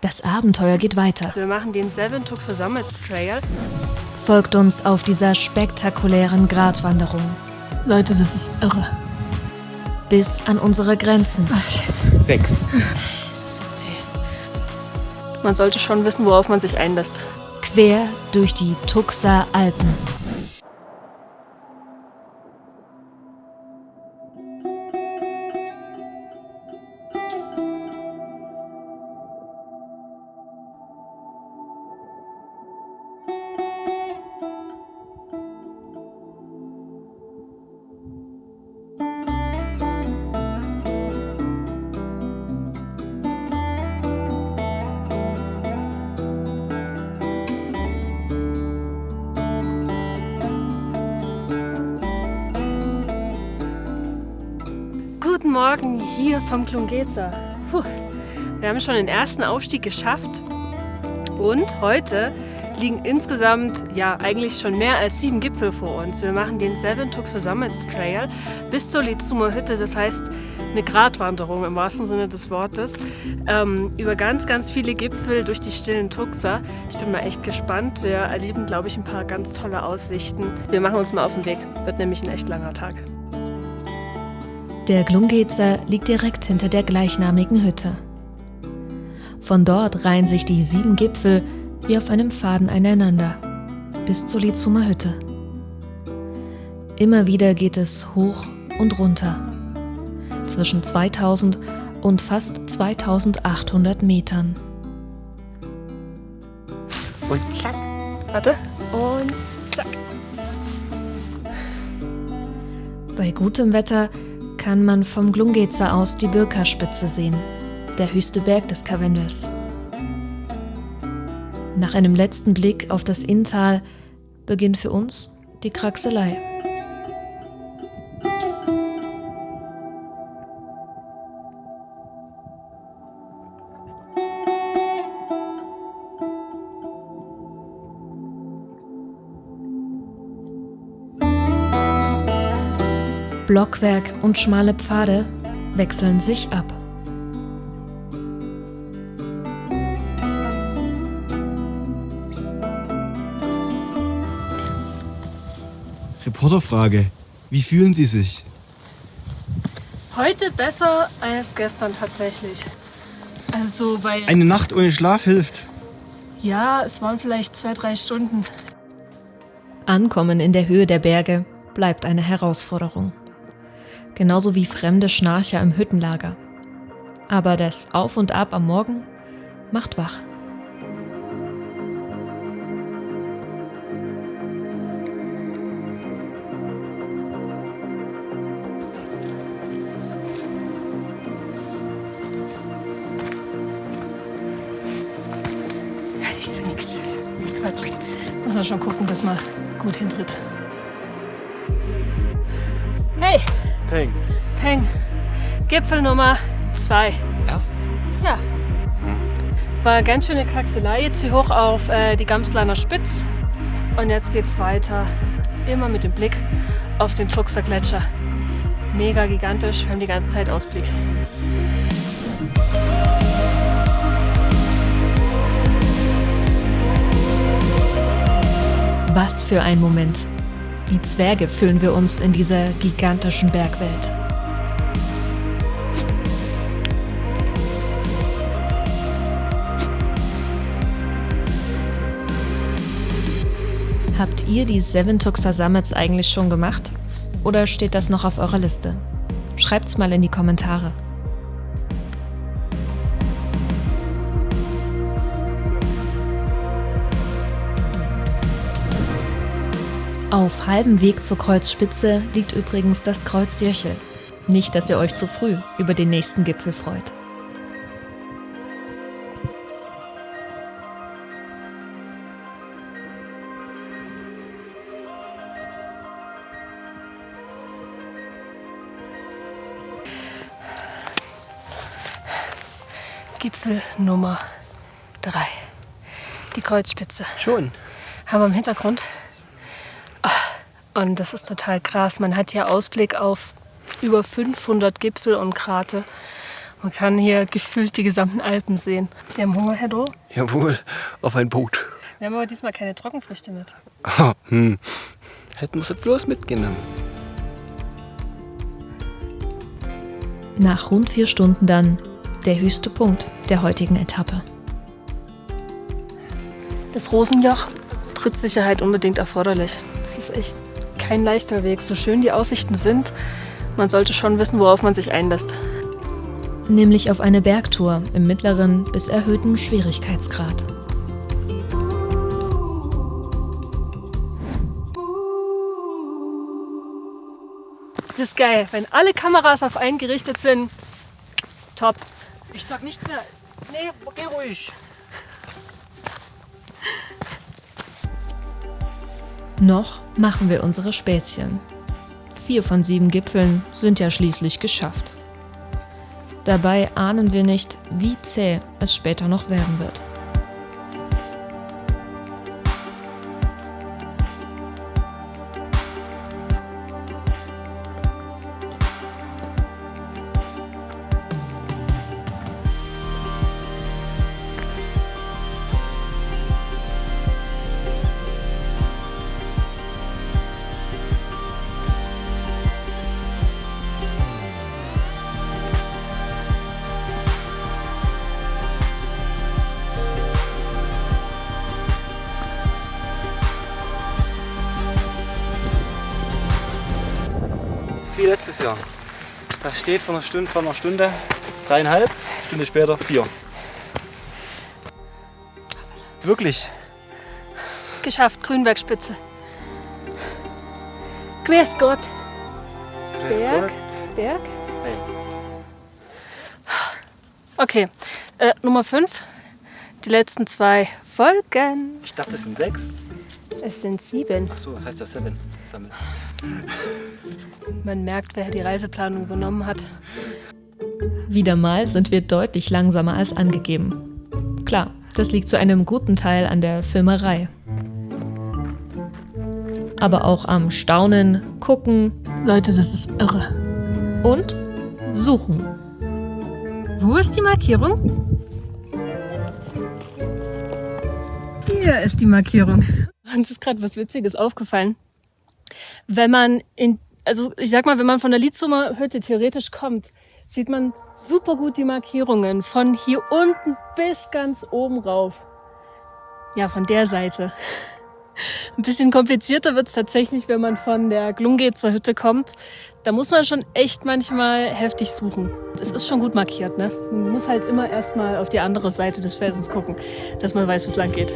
Das Abenteuer geht weiter. Wir machen den Seven Tuxer Summits Trail. Folgt uns auf dieser spektakulären Gratwanderung. Leute, das ist irre. Bis an unsere Grenzen. Ach, Scheiße. 6. Das ist so zäh. Man sollte schon wissen, worauf man sich einlässt. Quer durch die Tuxer Alpen. Guten Morgen hier vom Klungeza. Wir haben schon den ersten Aufstieg geschafft und heute liegen insgesamt eigentlich schon mehr als 7 Gipfel vor uns. Wir machen den Seven Tuxer Summits Trail bis zur Litsumer Hütte, das heißt eine Gratwanderung im wahrsten Sinne des Wortes, über ganz, ganz viele Gipfel durch die stillen Tuxer. Ich bin mal echt gespannt. Wir erleben, glaube ich, ein paar ganz tolle Aussichten. Wir machen uns mal auf den Weg. Wird nämlich ein echt langer Tag. Der Klungeza liegt direkt hinter der gleichnamigen Hütte. Von dort reihen sich die 7 Gipfel wie auf einem Faden aneinander, bis zur Litsumer Hütte. Immer wieder geht es hoch und runter, zwischen 2000 und fast 2800 Metern. Und zack. Warte. Und zack. Bei gutem Wetter kann man vom Klungeza aus die Birka-Spitze sehen, der höchste Berg des Karwendels. Nach einem letzten Blick auf das Inntal beginnt für uns die Kraxelei. Blockwerk und schmale Pfade wechseln sich ab. Reporterfrage. Wie fühlen Sie sich? Heute besser als gestern tatsächlich. Also so, weil... Eine Nacht ohne Schlaf hilft. Ja, es waren vielleicht 2-3 Stunden. Ankommen in der Höhe der Berge bleibt eine Herausforderung. Genauso wie fremde Schnarcher im Hüttenlager. Aber das Auf und Ab am Morgen macht wach. Ja, siehst du nix. Nee, Quatsch. Muss man schon gucken, dass man gut hintritt. Hey, Peng. Peng. Gipfel Nummer 2. Erst? Ja. War ganz schöne Kraxelei jetzt hier hoch auf die Gamsleiner Spitz. Und jetzt geht's weiter. Immer mit dem Blick auf den Tuxer Gletscher. Mega gigantisch, wir haben die ganze Zeit Ausblick. Was für ein Moment. Wie Zwerge fühlen wir uns in dieser gigantischen Bergwelt. Habt ihr die Seven Tuxer Summits eigentlich schon gemacht? Oder steht das noch auf eurer Liste? Schreibt's mal in die Kommentare. Auf halbem Weg zur Kreuzspitze liegt übrigens das Kreuz Jöchel. Nicht, dass ihr euch zu früh über den nächsten Gipfel freut. Gipfel Nummer 3. Die Kreuzspitze. Schon. Haben wir im Hintergrund. Und das ist total krass. Man hat hier Ausblick auf über 500 Gipfel und Grate. Man kann hier gefühlt die gesamten Alpen sehen. Sie haben Hunger, Herr Doh? Jawohl, auf ein Boot. Wir haben aber diesmal keine Trockenfrüchte mit. Hätten wir sie bloß mitgenommen. Nach rund 4 Stunden dann der höchste Punkt der heutigen Etappe. Das Rosenjoch, Trittsicherheit unbedingt erforderlich. Es ist echt kein leichter Weg. So schön die Aussichten sind, man sollte schon wissen, worauf man sich einlässt. Nämlich auf eine Bergtour im mittleren bis erhöhten Schwierigkeitsgrad. Das ist geil, wenn alle Kameras auf einen gerichtet sind. Top. Ich sag nichts mehr. Nee, geh ruhig. Noch machen wir unsere Späßchen. 4 von 7 Gipfeln sind ja schließlich geschafft. Dabei ahnen wir nicht, wie zäh es später noch werden wird. Wie letztes Jahr. Da steht vor einer Stunde 3,5, Stunde später 4. Wirklich. Geschafft, Grünbergspitze. Grüß Gott. Grüß Gott. Berg? Nein. Okay, Nummer 5. Die letzten 2 Folgen. Ich dachte, es sind 6. Es sind 7. Achso, das heißt das 7. Man merkt, wer die Reiseplanung übernommen hat. Wieder mal sind wir deutlich langsamer als angegeben. Klar, das liegt zu einem guten Teil an der Filmerei. Aber auch am Staunen, Gucken Leute, das ist irre. und Suchen. Wo ist die Markierung? Hier ist die Markierung. Uns ist gerade was Witziges aufgefallen. Wenn man wenn man von der Lietzumer Hütte theoretisch kommt, sieht man super gut die Markierungen von hier unten bis ganz oben rauf. Ja, von der Seite. Ein bisschen komplizierter wird es tatsächlich, wenn man von der Glungezer Hütte kommt. Da muss man schon echt manchmal heftig suchen. Es ist schon gut markiert, ne? Man muss halt immer erstmal auf die andere Seite des Felsens gucken, dass man weiß, wo es lang geht.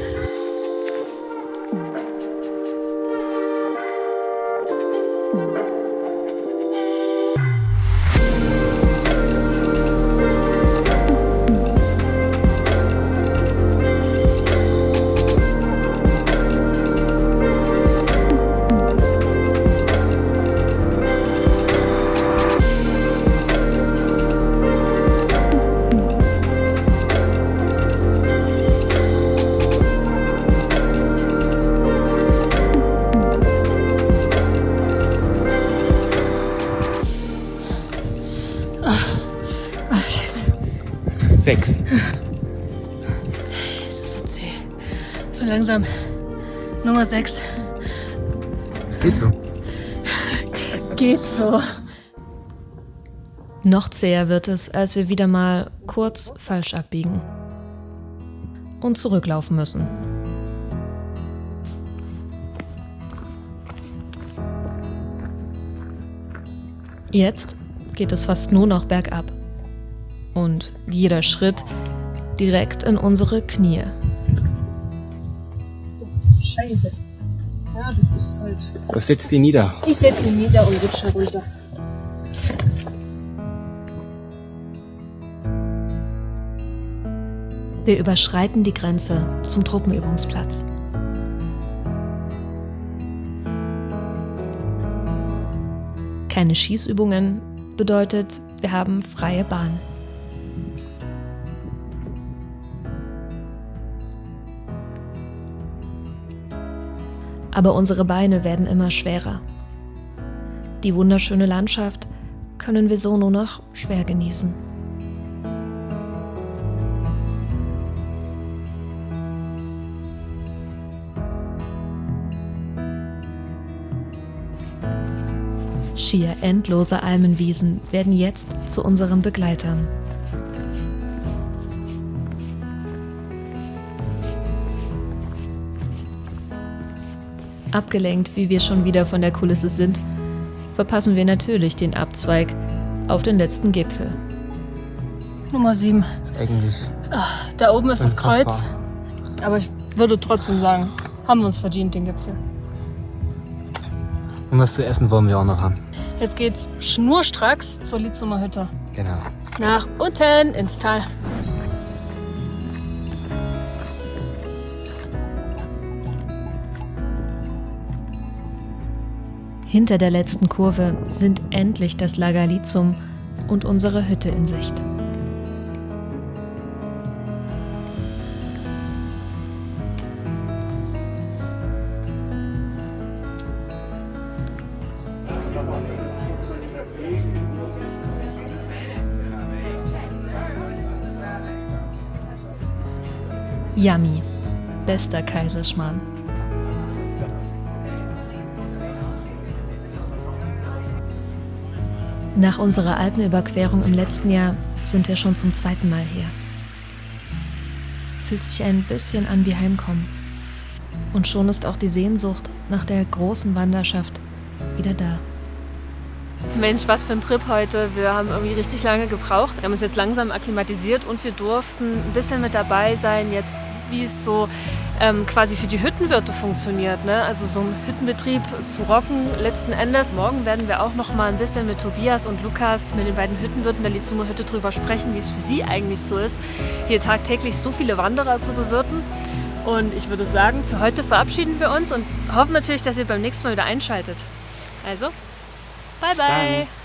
Scheiße. 6. Das ist so zäh. So langsam. Nummer 6. Geht so. Geht so. Noch zäher wird es, als wir wieder mal kurz falsch abbiegen und zurücklaufen müssen. Jetzt geht es fast nur noch bergab und jeder Schritt direkt in unsere Knie. Scheiße. Ja, das ist halt. Was setzt die nieder? Ich setze mich nieder und rutsche runter. Wir überschreiten die Grenze zum Truppenübungsplatz. Keine Schießübungen bedeutet, wir haben freie Bahn. Aber unsere Beine werden immer schwerer. Die wunderschöne Landschaft können wir so nur noch schwer genießen. Schier endlose Almenwiesen werden jetzt zu unseren Begleitern. Abgelenkt, wie wir schon wieder von der Kulisse sind, verpassen wir natürlich den Abzweig auf den letzten Gipfel. Nummer 7. Das ist eigentlich Da oben ist das Kreuz. unfassbar. Aber ich würde trotzdem sagen, haben wir uns verdient, den Gipfel. Und was zu essen wollen wir auch noch haben. Jetzt geht's schnurstracks zur Lietzumer Hütte. Genau. Nach unten ins Tal. Hinter der letzten Kurve sind endlich das Lager Litzum und unsere Hütte in Sicht. Yummy, bester Kaiserschmarrn. Nach unserer Alpenüberquerung im letzten Jahr sind wir schon zum 2. Mal hier. Fühlt sich ein bisschen an wie Heimkommen. Und schon ist auch die Sehnsucht nach der großen Wanderschaft wieder da. Mensch, was für ein Trip heute. Wir haben irgendwie richtig lange gebraucht. Wir haben uns jetzt langsam akklimatisiert und wir durften ein bisschen mit dabei sein, jetzt wie es so quasi für die Hüttenwirte funktioniert. Ne? Also so einen Hüttenbetrieb zu rocken letzten Endes. Morgen werden wir auch noch mal ein bisschen mit Tobias und Lukas, mit den beiden Hüttenwirten der Lietzumer Hütte, drüber sprechen, wie es für sie eigentlich so ist, hier tagtäglich so viele Wanderer zu bewirten. Und ich würde sagen, für heute verabschieden wir uns und hoffen natürlich, dass ihr beim nächsten Mal wieder einschaltet. Also, bye bye!